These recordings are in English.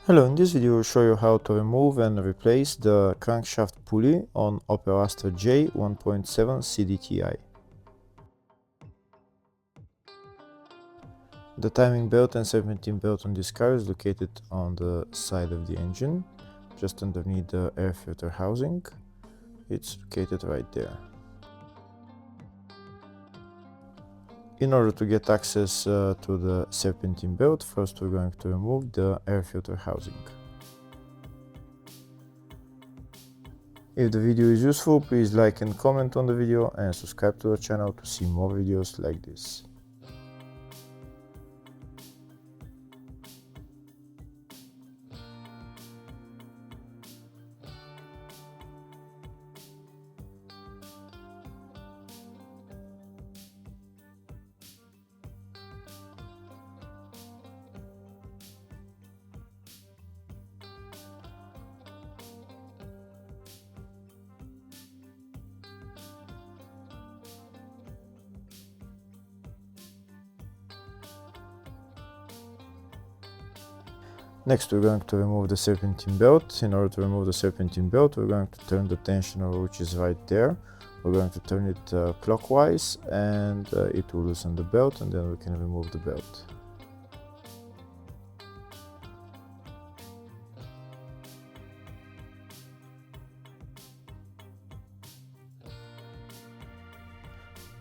Hello, in this video I will show you how to remove and replace the crankshaft pulley on Opel Astra J 1.7 CDTI. The timing belt and serpentine belt on this car is located on the side of the engine, just underneath the air filter housing. It's located right there. In order to get access to the serpentine belt, first we're going to remove the air filter housing. If the video is useful, please like and comment on the video and subscribe to the channel to see more videos like this. Next, we're going to remove the serpentine belt. In order to remove the serpentine belt, we're going to turn the tensioner, which is right there. We're going to turn it clockwise, and it will loosen the belt, and then we can remove the belt.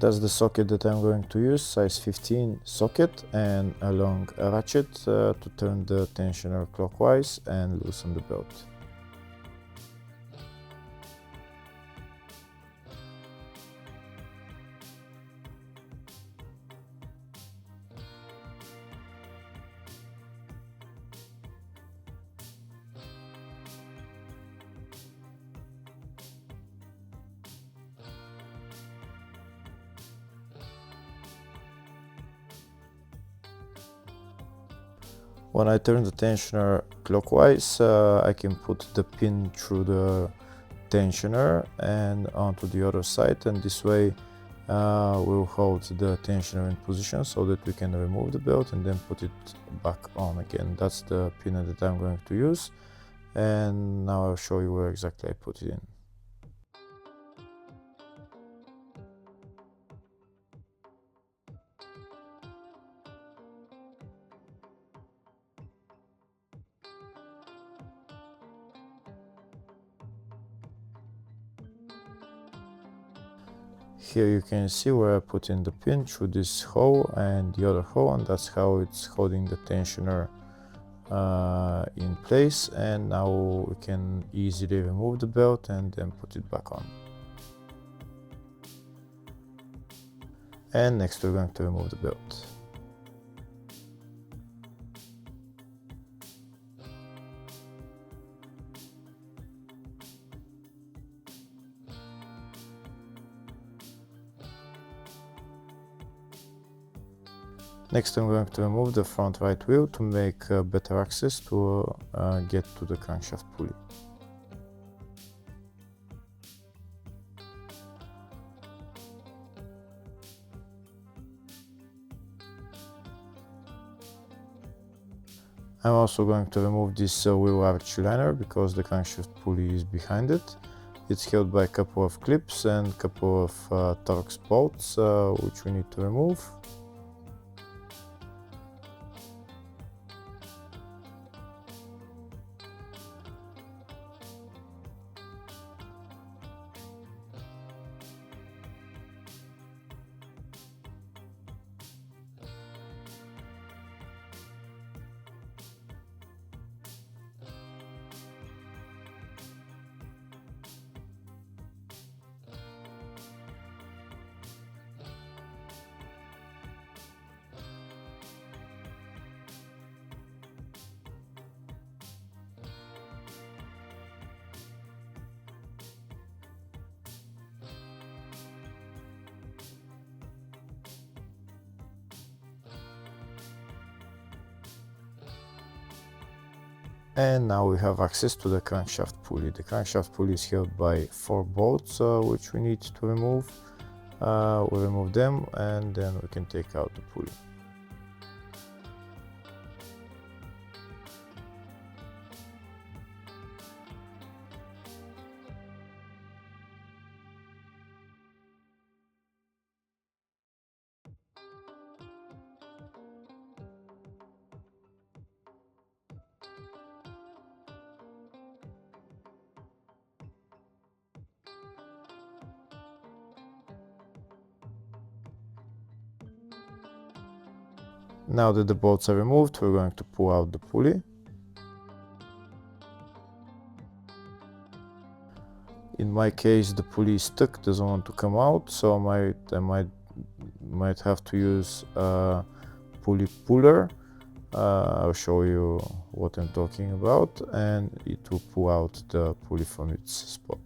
That's the socket that I'm going to use, size 15 socket, and a long ratchet to turn the tensioner clockwise and loosen the belt. When I turn the tensioner clockwise, I can put the pin through the tensioner and onto the other side, and this way we'll hold the tensioner in position so that we can remove the belt and then put it back on again. That's the pin that I'm going to use, and now I'll show you where exactly I put it in. Here you can see where I put in the pin through this hole and the other hole, and that's how it's holding the tensioner in place. And now we can easily remove the belt and then put it back on. And next we're going to remove the belt. Next, I'm going to remove the front right wheel to make better access to get to the crankshaft pulley. I'm also going to remove this wheel arch liner because the crankshaft pulley is behind it. It's held by a couple of clips and a couple of Torx bolts, which we need to remove. And now we have access to the crankshaft pulley. The crankshaft pulley is held by 4 bolts, which we need to remove. We'll remove them and then we can take out the pulley. Now that the bolts are removed, we're going to pull out the pulley. In my case, the pulley is stuck, doesn't want to come out, so I might have to use a pulley puller. I'll show you what I'm talking about, and it will pull out the pulley from its spot.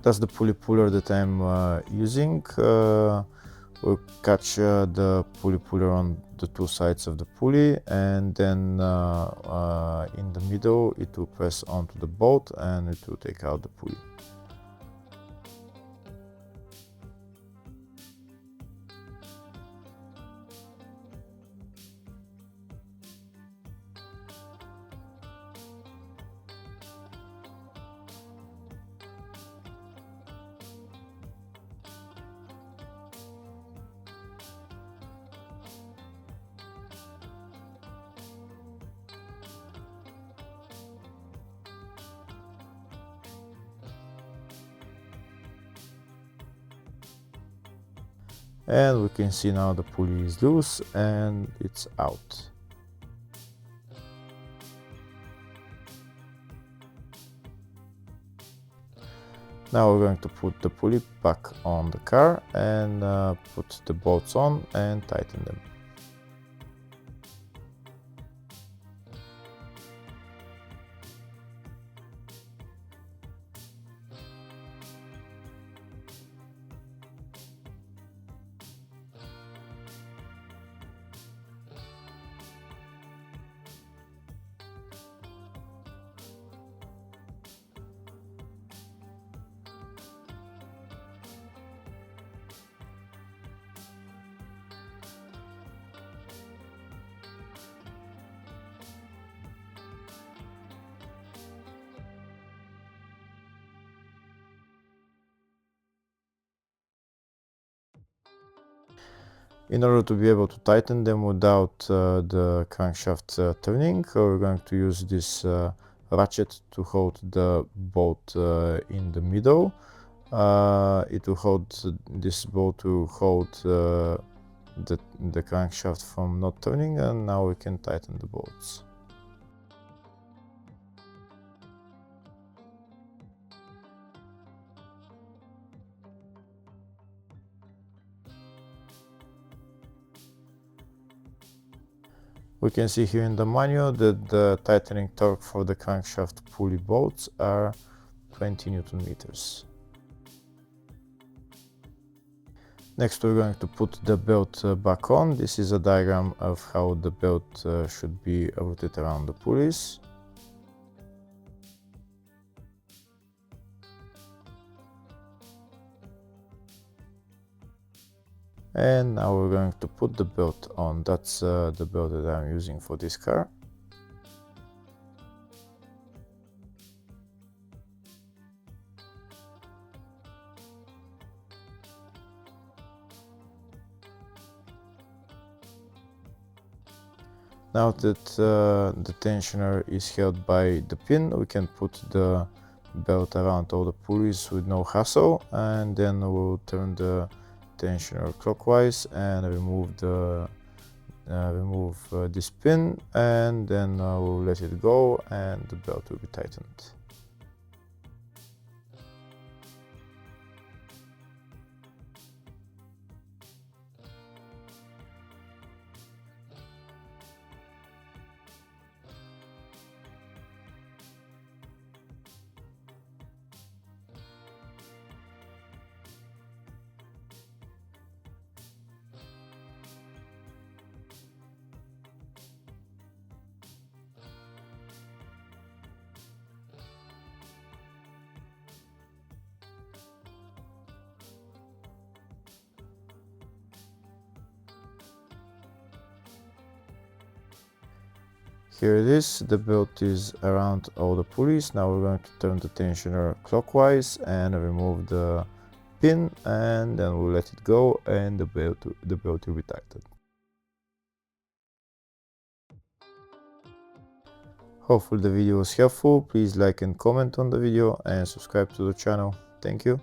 That's the pulley puller that I'm using. We'll catch the pulley puller on the two sides of the pulley, and then in the middle it will press onto the bolt and it will take out the pulley. And we can see now the pulley is loose and it's out. Now we're going to put the pulley back on the car and put the bolts on and tighten them. In order to be able to tighten them without the crankshaft turning, we're going to use this ratchet to hold the bolt in the middle. This bolt to hold the crankshaft from not turning, and now we can tighten the bolts. We can see here in the manual that the tightening torque for the crankshaft pulley bolts are 20 Newton meters. Next we're going to put the belt back on. This is a diagram of how the belt should be routed around the pulleys. And now we're going to put the belt on. That's the belt that I'm using for this car. Now that the tensioner is held by the pin, we can put the belt around all the pulleys with no hassle, and then we'll turn the tensioner clockwise and remove this pin, and then we'll let it go and the belt will be tightened. Here it is, the belt is around all the pulleys. Now we're going to turn the tensioner clockwise and remove the pin, and then we'll let it go and the belt will be tightened. Hopefully the video was helpful. Please like and comment on the video and subscribe to the channel. Thank you.